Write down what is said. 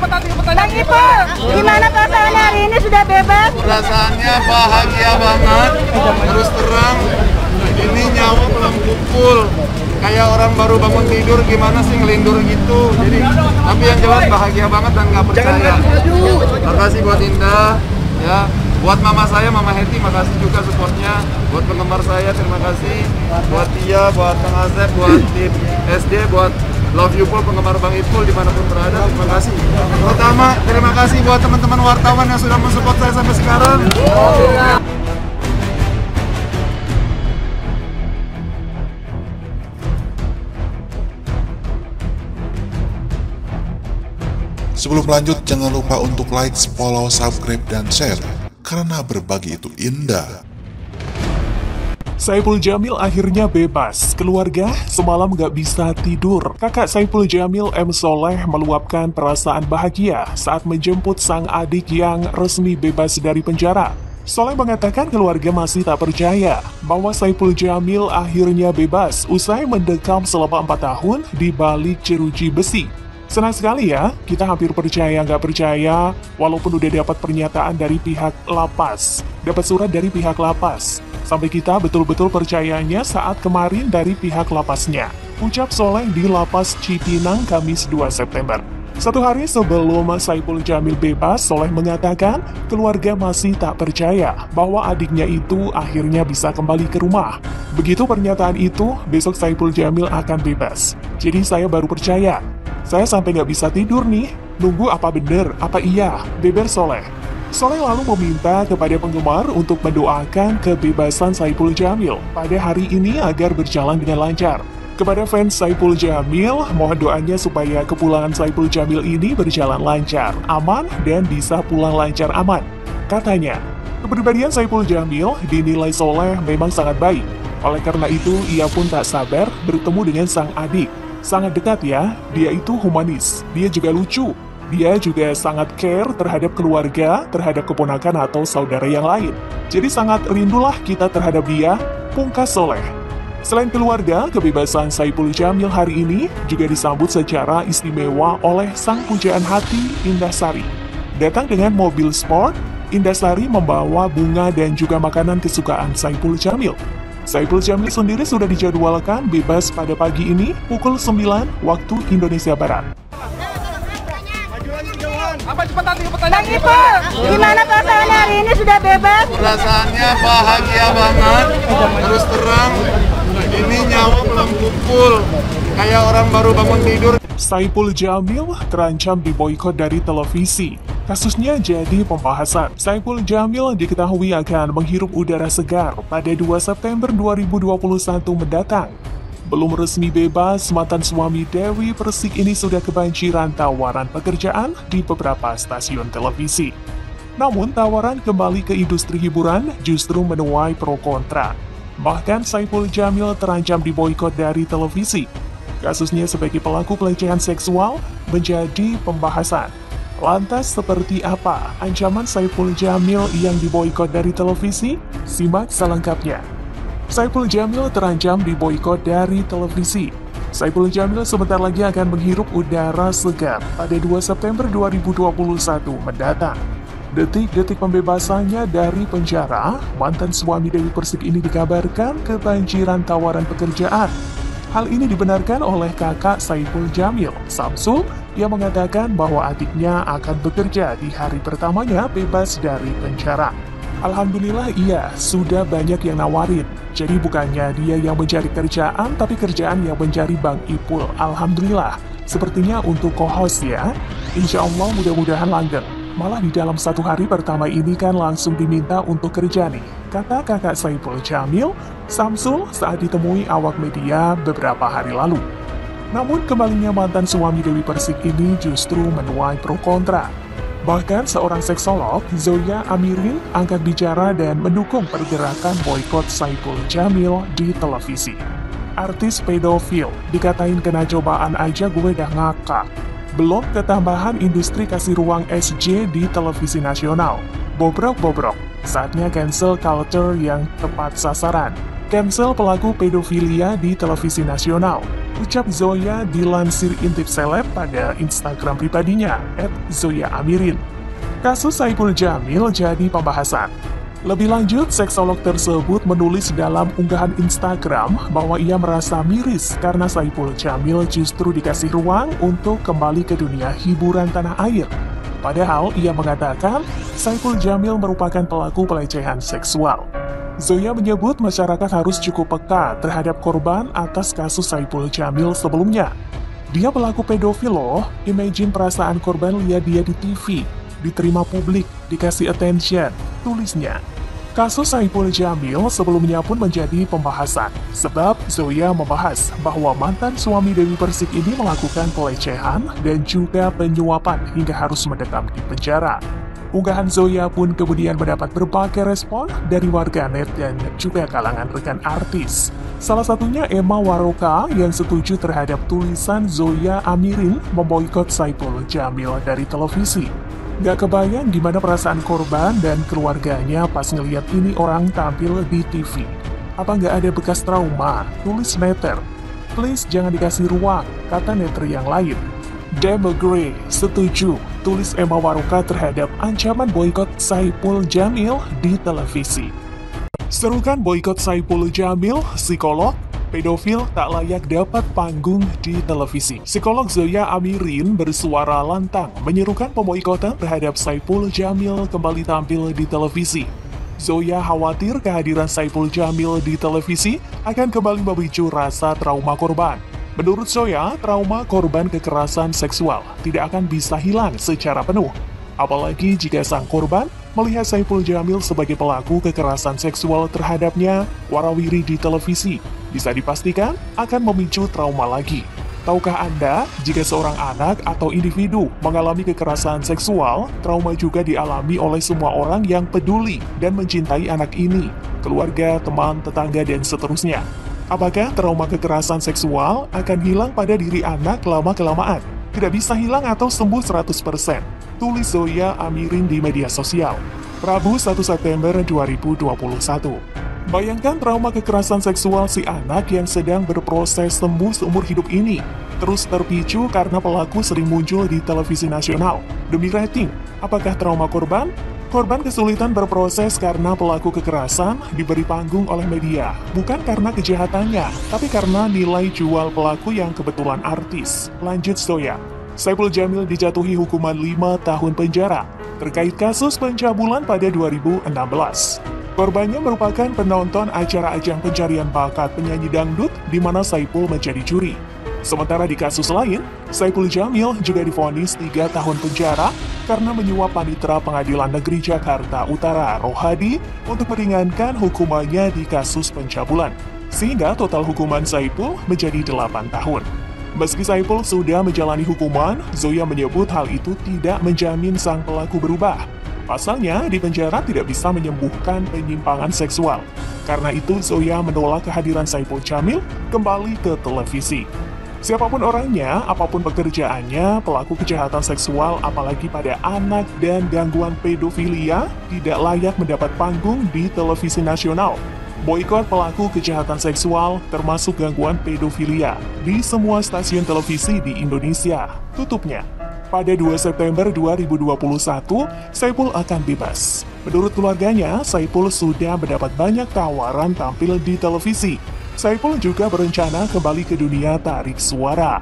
Bang Ipul, gimana perasaannya hari ini sudah bebas? Perasaannya bahagia banget, terus terang, ini nyawa belum kumpul. Kayak orang baru bangun tidur gimana sih ngelindur gitu. Jadi, tapi yang jelas bahagia banget dan nggak percaya. Makasih buat Indah, ya. Buat mama saya, Mama Heti, makasih juga supportnya. Buat penggemar saya, terima kasih. Buat Tia, buat Kang Asep, buat tim SD, buat Love You Pul, penggemar Bang Ipul dimanapun berada, terima kasih. Pertama, terima kasih buat teman-teman wartawan yang sudah mensupport saya sampai sekarang. Sebelum lanjut, jangan lupa untuk like, follow, subscribe, dan share. Karena berbagi itu indah. Saipul Jamil akhirnya bebas. Keluarga semalam gak bisa tidur. Kakak Saipul Jamil, M. Soleh, meluapkan perasaan bahagia saat menjemput sang adik yang resmi bebas dari penjara. Soleh mengatakan keluarga masih tak percaya bahwa Saipul Jamil akhirnya bebas usai mendekam selama 4 tahun di balik jeruji besi. Senang sekali ya, kita hampir percaya nggak percaya, walaupun udah dapat pernyataan dari pihak lapas, dapat surat dari pihak lapas. Sampai kita betul-betul percayanya saat kemarin dari pihak lapasnya. Ucap Soleh di Lapas Cipinang, Kamis 2 September. Satu hari sebelum Saipul Jamil bebas, Soleh mengatakan keluarga masih tak percaya bahwa adiknya itu akhirnya bisa kembali ke rumah. Begitu pernyataan itu, besok Saipul Jamil akan bebas. Jadi saya baru percaya. Saya sampai nggak bisa tidur nih, nunggu apa bener, apa iya, beber Soleh. Soleh lalu meminta kepada penggemar untuk mendoakan kebebasan Saipul Jamil pada hari ini agar berjalan dengan lancar. Kepada fans Saipul Jamil, mohon doanya supaya kepulangan Saipul Jamil ini berjalan lancar, aman, dan bisa pulang lancar aman. Katanya, kepribadian Saipul Jamil dinilai Soleh memang sangat baik. Oleh karena itu, ia pun tak sabar bertemu dengan sang adik. Sangat dekat ya, dia itu humanis, dia juga lucu, dia juga sangat care terhadap keluarga, terhadap keponakan atau saudara yang lain. Jadi sangat rindulah kita terhadap dia, pungkas Soleh. Selain keluarga, kebebasan Saipul Jamil hari ini juga disambut secara istimewa oleh sang pujaan hati Indah Sari. Datang dengan mobil sport, Indah Sari membawa bunga dan juga makanan kesukaan Saipul Jamil. Saipul Jamil sendiri sudah dijadwalkan bebas pada pagi ini pukul 9 waktu Indonesia Barat. Bang Ipul, gimana perasaannya hari ini sudah bebas? Perasaannya bahagia banget, terus terang, ini nyawa belum kumpul. Kayak orang baru bangun tidur. Saipul Jamil terancam diboikot dari televisi. Kasusnya jadi pembahasan. Saipul Jamil diketahui akan menghirup udara segar pada 2 September 2021 mendatang. Belum resmi bebas, mantan suami Dewi Persik ini sudah kebanjiran tawaran pekerjaan di beberapa stasiun televisi. Namun tawaran kembali ke industri hiburan justru menuai pro kontra. Bahkan Saipul Jamil terancam diboikot dari televisi. Kasusnya sebagai pelaku pelecehan seksual menjadi pembahasan. Lantas seperti apa ancaman Saipul Jamil yang diboikot dari televisi? Simak selengkapnya. Saipul Jamil terancam diboikot dari televisi. Saipul Jamil sebentar lagi akan menghirup udara segar pada 2 September 2021 mendatang. Detik-detik pembebasannya dari penjara, mantan suami Dewi Persik ini dikabarkan kebanjiran tawaran pekerjaan. Hal ini dibenarkan oleh kakak Saipul Jamil, Samsul, yang mengatakan bahwa adiknya akan bekerja di hari pertamanya bebas dari penjara. Alhamdulillah iya, sudah banyak yang nawarin. Jadi bukannya dia yang mencari kerjaan, tapi kerjaan yang mencari Bang Ipul. Alhamdulillah, sepertinya untuk co-host ya. Insya Allah mudah-mudahan langgeng. Malah di dalam 1 hari pertama ini kan langsung diminta untuk kerja nih, kata kakak Saipul Jamil, Samsul saat ditemui awak media beberapa hari lalu. Namun kembalinya mantan suami Dewi Persik ini justru menuai pro kontra. Bahkan seorang seksolog, Zoya Amirin, angkat bicara dan mendukung pergerakan boikot Saipul Jamil di televisi. Artis pedofil, dikatain kena cobaan aja gue dah ngakak. Belum ketambahan industri kasih ruang SJ di televisi nasional. Bobrok-bobrok, saatnya cancel culture yang tepat sasaran. Cancel pelaku pedofilia di televisi nasional. Ucap Zoya dilansir Intip Seleb pada Instagram pribadinya, @ZoyaAmirin. Kasus Saipul Jamil jadi pembahasan. Lebih lanjut, seksolog tersebut menulis dalam unggahan Instagram bahwa ia merasa miris karena Saipul Jamil justru dikasih ruang untuk kembali ke dunia hiburan tanah air. Padahal ia mengatakan Saipul Jamil merupakan pelaku pelecehan seksual. Zoya menyebut masyarakat harus cukup peka terhadap korban atas kasus Saipul Jamil sebelumnya. Dia pelaku pedofil loh, imagine perasaan korban lihat dia di TV, diterima publik, dikasih attention, tulisnya. Kasus Saipul Jamil sebelumnya pun menjadi pembahasan, sebab Zoya membahas bahwa mantan suami Dewi Persik ini melakukan pelecehan dan juga penyuapan hingga harus mendekam di penjara. Unggahan Zoya pun kemudian mendapat berbagai respon dari warganet dan juga kalangan rekan artis. Salah satunya Emma Waroka yang setuju terhadap tulisan Zoya Amirin memboikot Saipul Jamil dari televisi. Gak kebayang gimana perasaan korban dan keluarganya pas ngeliat ini orang tampil di TV. Apa nggak ada bekas trauma? Tulis netter. Please jangan dikasih ruang, kata netter yang lain. Dem agree, setuju, tulis Emma Waroka terhadap ancaman boikot Saipul Jamil di televisi. Serukan boikot Saipul Jamil, psikolog, pedofil tak layak dapat panggung di televisi. Psikolog Zoya Amirin bersuara lantang menyerukan pemboikotan terhadap Saipul Jamil kembali tampil di televisi. Zoya khawatir kehadiran Saipul Jamil di televisi akan kembali memicu rasa trauma korban. Menurut Zoya, trauma korban kekerasan seksual tidak akan bisa hilang secara penuh. Apalagi jika sang korban melihat Saipul Jamil sebagai pelaku kekerasan seksual terhadapnya warawiri di televisi, bisa dipastikan akan memicu trauma lagi. Tahukah Anda, jika seorang anak atau individu mengalami kekerasan seksual, trauma juga dialami oleh semua orang yang peduli dan mencintai anak ini, keluarga, teman, tetangga, dan seterusnya. Apakah trauma kekerasan seksual akan hilang pada diri anak lama-kelamaan? Tidak bisa hilang atau sembuh 100%, tulis Zoya Amirin di media sosial. Rabu 1 September 2021. Bayangkan trauma kekerasan seksual si anak yang sedang berproses sembuh seumur hidup ini, terus terpicu karena pelaku sering muncul di televisi nasional. Demi rating, apakah trauma korban? Korban kesulitan berproses karena pelaku kekerasan diberi panggung oleh media, bukan karena kejahatannya, tapi karena nilai jual pelaku yang kebetulan artis. Lanjut Zoya. Saipul Jamil dijatuhi hukuman 5 tahun penjara terkait kasus pencabulan pada 2016. Korbannya merupakan penonton acara ajang pencarian bakat penyanyi dangdut di mana Saipul menjadi juri. Sementara di kasus lain, Saipul Jamil juga divonis 3 tahun penjara karena menyuap panitera Pengadilan Negeri Jakarta Utara Rohadi untuk meringankan hukumannya di kasus pencabulan, sehingga total hukuman Saipul menjadi 8 tahun. Meski Saipul sudah menjalani hukuman, Zoya menyebut hal itu tidak menjamin sang pelaku berubah. Pasalnya, di penjara tidak bisa menyembuhkan penyimpangan seksual. Karena itu, Zoya menolak kehadiran Saipul Jamil kembali ke televisi. Siapapun orangnya, apapun pekerjaannya, pelaku kejahatan seksual apalagi pada anak dan gangguan pedofilia tidak layak mendapat panggung di televisi nasional. Boikot pelaku kejahatan seksual termasuk gangguan pedofilia di semua stasiun televisi di Indonesia. Tutupnya. Pada 2 September 2021, Saipul akan bebas. Menurut keluarganya, Saipul sudah mendapat banyak tawaran tampil di televisi. Saipul juga berencana kembali ke dunia tarik suara.